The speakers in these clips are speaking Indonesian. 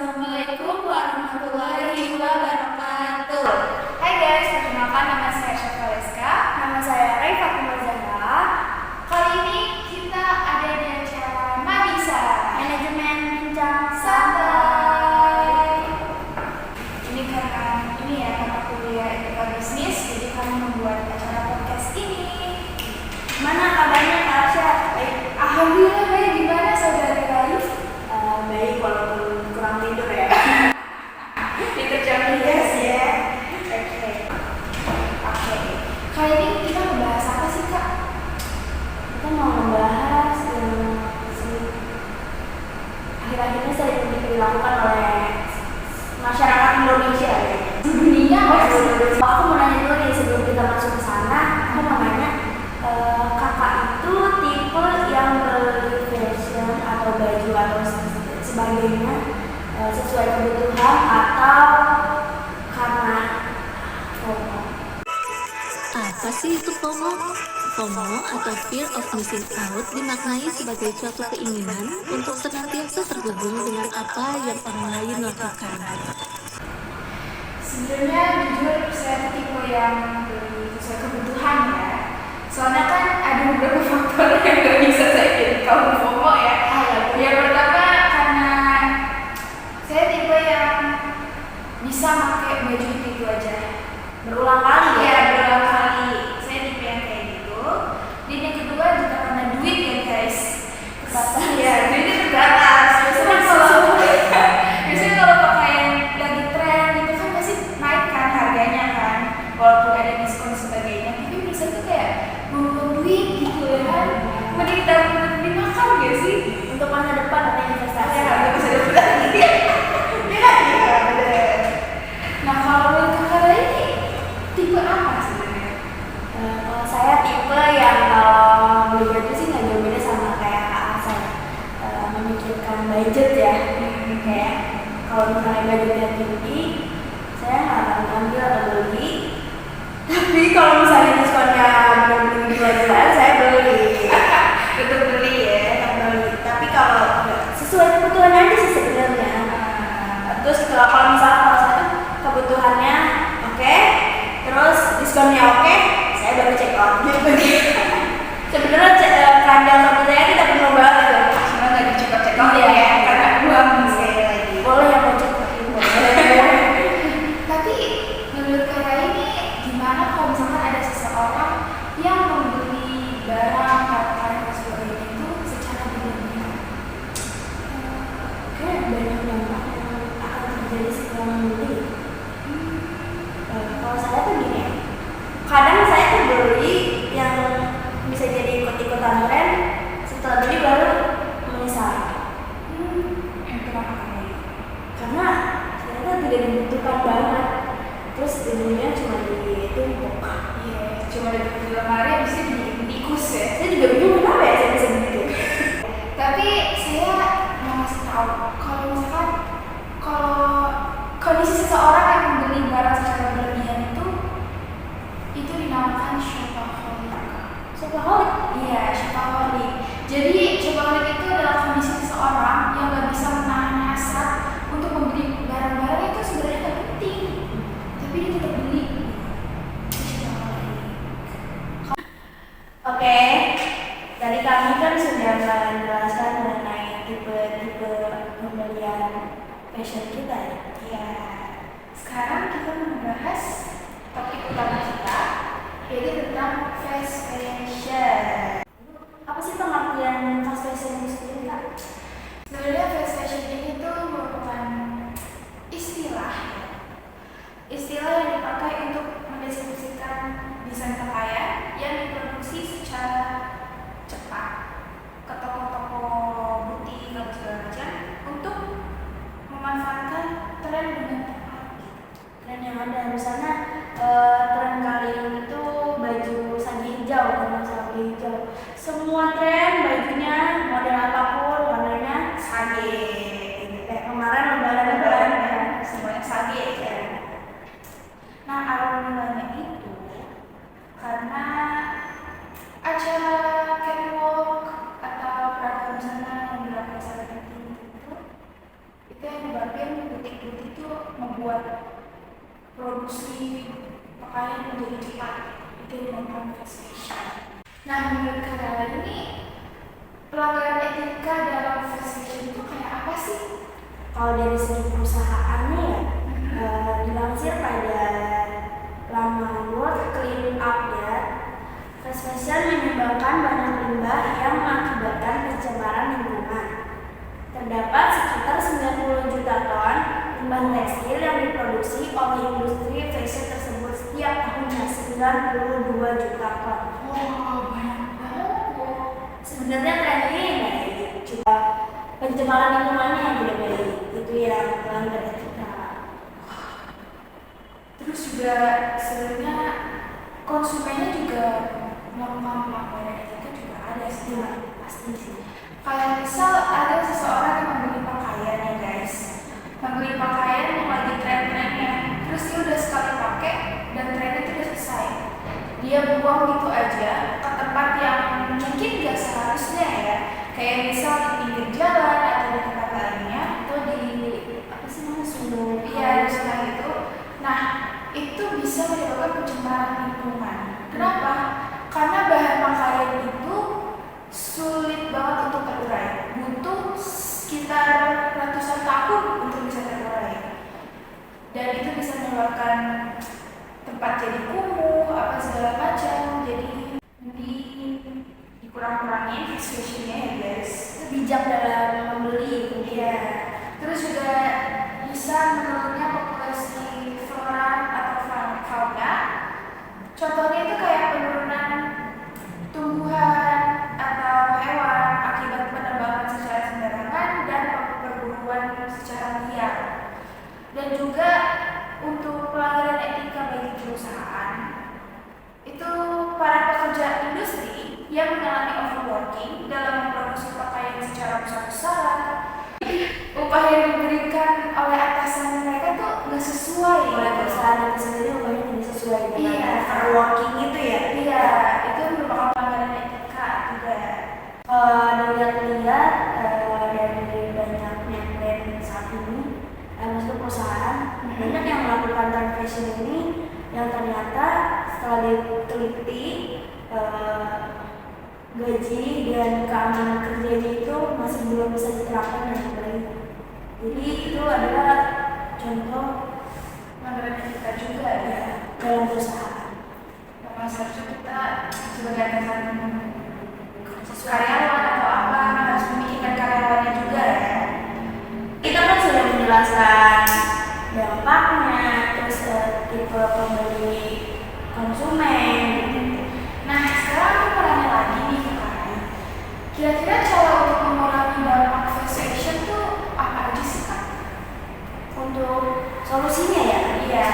Assalamualaikum warahmatullahi wabarakatuh. Hai guys, perkenalkan nama saya Syafa Leska. Nama saya Rai Fatimah Zahra. Kali ini kita ada di acara Mabisa, Manajemen Bincang Santai. Ini karena kuliah etika bisnis, jadi kami membuat acara podcast ini. Mana kabarnya Kak Arsya? Baik, alhamdulillah baik. Gimana saudari Raif? Baik walaupun kurang tidur ya. Tidur jam 3 ya. Oke. Kali ini kita membahas apa sih Kak? Kita mau membahas yang akhir-akhirnya sering dilakukan oleh masyarakat Indonesia ya. Dunia Aku mau nanya dulu nih sebelum kita masuk ke sana. Aku mau nanya, kakak itu tipe yang beli fashion atau baju atau sebagainya sesuai kebutuhan atau karena FOMO? Apa sih itu FOMO? FOMO atau Fear of Missing Out dimaknai sebagai suatu keinginan untuk senantiasa terhubung dengan apa yang orang lain lakukan. Sebenarnya jujur saya tipe yang beli sesuai kebutuhan ya. Soalnya kan ada beberapa faktor yang gak bisa saya jadi kaum FOMO ya. Yang pertama karena saya tipe yang bisa pakai baju itu aja Berulang kali ya? ya, berulang kali. Saya tipe yang kayak gitu. Dan yang kedua juga karena duit ya guys. Terbatas. Ya, duitnya terbatas. Biasanya kalau pakaian lagi tren gitu kan pasti naik kan harganya kan, walaupun ada diskon sebagainya. Tapi bisa tuh kayak buang duit gitu ya kan. Mending dapat dimakan gak sih? Untuk masa depan atau investasi? Ya, nggak bisa dapat lagi. Iya, bener. Nah kalau menurut kakak ini tipe apa sebenarnya? Kalau saya tipe yang kalau beli baju sih nggak jauh beda sama kayak Kak Asa, memikirkan budget ya. Kayak kalau misalnya budgetnya tinggi, saya nggak akan ambil atau beli. Tapi kalau misalnya diskonnya benar-benar gila-gilaan, saya beli. Tetap beli ya. Tetap beli. Tapi kalau nggak sesuai kebutuhan aja sih sebenarnya. Terus kalau misalnya kalau satu kebutuhannya oke, terus diskonnya oke, saya baru check out gitu. Sebenarnya keranjang sama saya tidak perlu banget loh. Cuma nggak dicekok-cekok Iya. ya karena uang sekali lagi. Boleh yang mau check out Tapi menurut kakak ini gimana kalau misalkan ada seseorang yang membeli barang katakan dan sebagainya itu secara berlebihan? Kayak banyak dampak yang akan terjadi setelah membeli. Kalau saya tuh gini ya, kadang saya tuh beli yang bisa jadi ikut-ikutan tren, setelah beli baru menyesal. Kenapa kayak gitu? Karena ternyata tidak dibutuhkan banget, terus ujungnya cuma ditumpuk. Iya, cuma di lemari habis itu dikus ya. Saya juga bingung kenapa ya saya bisa begitu. Tapi saya mau ngasih tahu kalau misalkan kalau kondisi seseorang yang membeli barang secara berlebihan itu dinamakan shopaholic. Shopaholic? Iya, shopaholic. Jadi shopaholic itu adalah kondisi seseorang yang nggak bisa menahan hasrat untuk membeli barang-barang yang itu sebenarnya nggak penting, tapi dia tetap beli. Itu shopaholic. Oke, tadi kami kan sudah menjelaskan mengenai tipe-tipe pembelian fashion kita ya. Ya, sekarang kita membahas topik utama kita, yaitu tentang fast fashion. Apa sih pengertian fast fashion itu sendiri Kak? Sebenarnya fast fashion ini tuh merupakan istilah yang dipakai untuk mendeskripsikan desain pakaian yang diproduksi secara cepat ke toko-toko butik atau segala macam untuk memanfaatkan tren dengan tepat. Tren yang ada di sana, tren kali ini tuh baju sagi hijau, karena sagi hijau. Semua tren bajunya model apapun membuat produksi pakaian menjadi cepat. Itu yang dinamakan fast fashion. Nah, menurut kalian ini pelanggaran etika dalam fast fashion itu kayak apa sih? Kalau dari segi perusahaannya ya, dilansir pada laman World Clean Up ya, fast fashion menyumbangkan banyak limbah yang mengakibatkan pencemaran lingkungan. Terdapat sekitar 90 juta ton limbah tekstil yang diproduksi oleh industri fashion tersebut setiap tahunnya, 92 juta ton. Oh, banyak banget ya. Sebenarnya trennya nggak kayak gitu, cuma pencemaran lingkungannya yang tidak baik, itu yang melanggar etika. Terus juga sebenarnya konsumennya juga melakukan pelanggaran etika juga ada sih. Pasti sih. Kayak misal ada seseorang yang membeli pakaian ya guys, membeli pakaian yang lagi tren-trennya, terus dia udah sekali pakai dan trennya itu udah selesai, dia buang gitu aja ke tempat yang mungkin gak seharusnya ya, kayak misal di pinggir jalan atau di tempat lainnya, Atau di apa sih namanya, sumber iya misalnya gitu. Nah itu bisa menyebabkan pencemaran lingkungan. Kenapa? Karena bahan pakaian itu sulit banget untuk terurai, butuh sekitar ratusan tahun untuk bisa terurai, dan itu bisa menyebabkan tempat jadi kumuh apa segala macam. Jadi dikurang-kurangin fast fashionnya ya guys. bijak dalam membeli. Iya. Terus juga bisa menurunnya populasi flora atau fauna. Contohnya itu kayak penurunan tumbuhan atau hewan akibat penebangan secara sembarangan dan perburuan secara liar. Dan juga untuk pelanggaran etika bagi perusahaan, itu para pekerja industri yang mengalami overworking dalam memproduksi pakaian secara besar-besaran, upah yang diberikan oleh atasan mereka tuh nggak sesuai Oleh perusahaan itu sendiri upahnya tidak sesuai dengan Iya. working itu ya. Iya, itu merupakan pelanggaran etika juga. Dilihat-lihat dari banyaknya brand saat ini, maksudnya perusahaan banyak yang melakukan tren fashion ini yang ternyata setelah diteliti gaji dan keamanan kerjanya itu masih belum bisa diterapkan dengan baik. Jadi itu adalah contoh Pelanggaran etika juga ya. dalam perusahaan. Memang seharusnya kita sebagai atasan karyawan atau apa harus memikirkan karyawannya juga ya. Kita kan sudah menjelaskan dampaknya, terus tipe pembeli konsumen. Nah, sekarang aku mau nanya lagi nih ke kalian. Kira-kira cara untuk mengurangi dampak fast fashion tuh apa aja sih Kak? Untuk solusinya ya, Iya.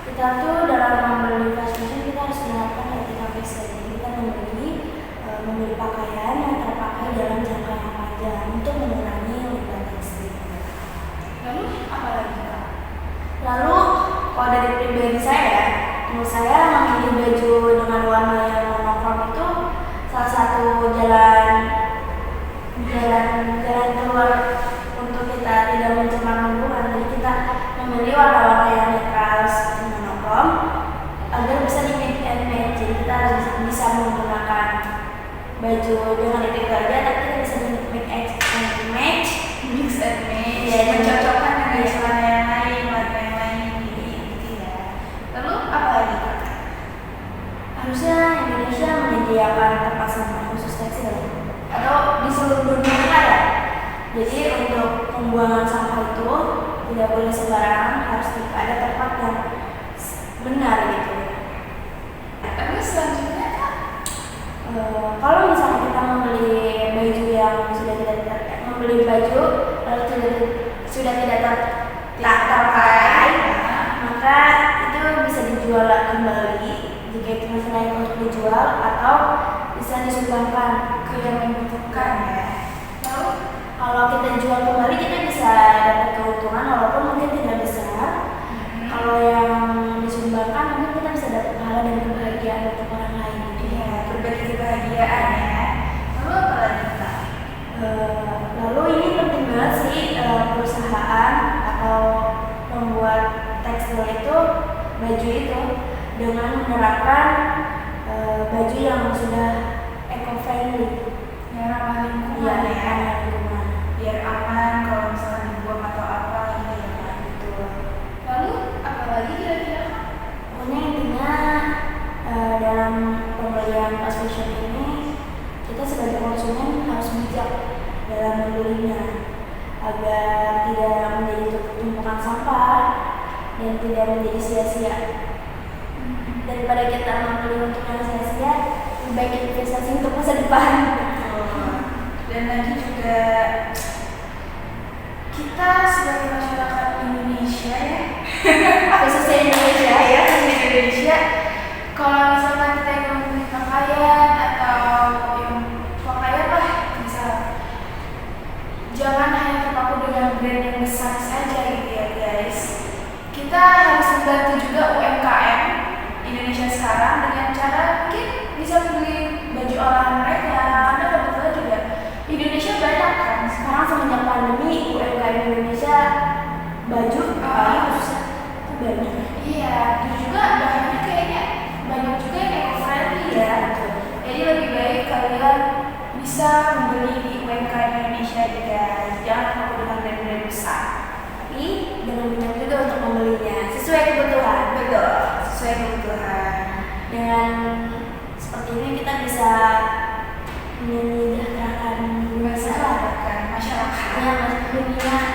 kita tuh dalam membeli fast fashion kita harus menerapkan etika fashion. Jadi kita membeli pakaian yang terpakai dalam jangka yang panjang untuk mengurangi limbah tekstil. Lalu apa lagi Kak? Lalu kalau dari pribadi saya, menurut saya memilih baju dengan warna yang monokrom itu salah satu jalan keluar untuk kita tidak mencemar lingkungan. Jadi kita memilih warna-warna yang netral seperti monokrom agar bisa di mix and match. Jadi kita harus bisa menggunakan baju dengan itu aja, tapi kita bisa di mix and match. Mix and match. Iya, mencocokkan dengan iya. celana yang lain, warna yang lain gitu ya. Lalu apa lagi Kak? Harusnya Indonesia menyediakan tempat sampah khusus tekstil atau di seluruh dunia ya. Jadi untuk pembuangan sampah itu tidak boleh sembarangan, harus ada tempat yang benar gitu. Tapi selanjutnya Kak, Kalau misalnya kita membeli baju yang membeli baju lalu sudah tidak terpakai, maka itu bisa dijual kembali jika itu masih layak untuk dijual atau bisa disumbangkan ke yang membutuhkan ya. Lalu Kalau kita jual kembali kita bisa dapat keuntungan walaupun mungkin tidak besar. Kalau yang disumbangkan mungkin kita bisa dapat pahala dan kebahagiaan untuk orang lain. iya, berbagi kebahagiaan ya. Lalu apa lagi Kak? Lalu ini penting banget sih perusahaan atau baju itu dengan menerapkan baju yang sudah eco-friendly, yang ramah lingkungan ya, ya, ramah lingkungan. biar aman kalau misalnya dibuang atau apa gitu ya Kak. Betul. Lalu apalagi kira-kira? Pokoknya intinya dalam pembelian fast fashion ini kita sebagai konsumen harus bijak dalam membelinya agar tidak menjadi tumpukan sampah dan tidak menjadi sia-sia. Daripada kita membeli untuk yang sia-sia, lebih baik investasi untuk masa depan. Dan lagi juga kita sebagai masyarakat Indonesia ya, Khususnya Indonesia ya. Indonesia, kalau misalkan kita yang membeli pakaian atau yang pakaian lah, misal jangan hanya terpaku dengan brand yang besar saja gitu ya guys. Kita harus membantu juga UMKM Indonesia sekarang dengan cara mungkin bisa beli baju olahan mereka, karena kebetulan juga Indonesia banyak kan. Sekarang semenjak pandemi UMKM Indonesia baju khususnya itu banyak. Iya, dan juga bahannya kayaknya banyak juga yang eco-friendly ya. Jadi lebih baik kalian bisa membeli di UMKM Indonesia ya guys. Jangan terpaku dengan brand-brand besar. Tapi dengan bijak juga untuk membelinya sesuai kebutuhan. Betul, sesuai kebutuhan. Dengan seperti ini kita bisa menyejahterakan Masyarakat.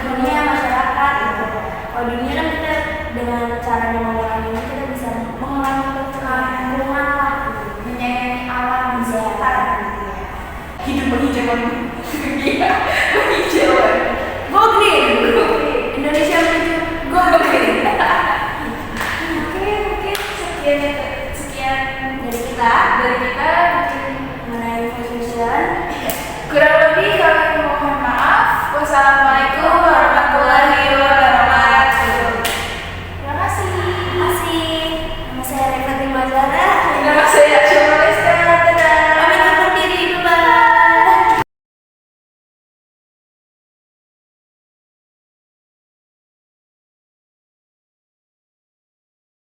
dunia masyarakat gitu. Kalau dunia kan kita dengan cara mengurangi ini kita bisa mengurangi lingkungan lah, Menyayangi alam di sekitar gitu ya. Hidup penghijauan. Iya, penghijauan. Go green. Indonesia menuju go green. Oke, mungkin sekian Dari kita mungkin mengenai fast fashion. kurang lebih kami mohon maaf. Wassalamualaikum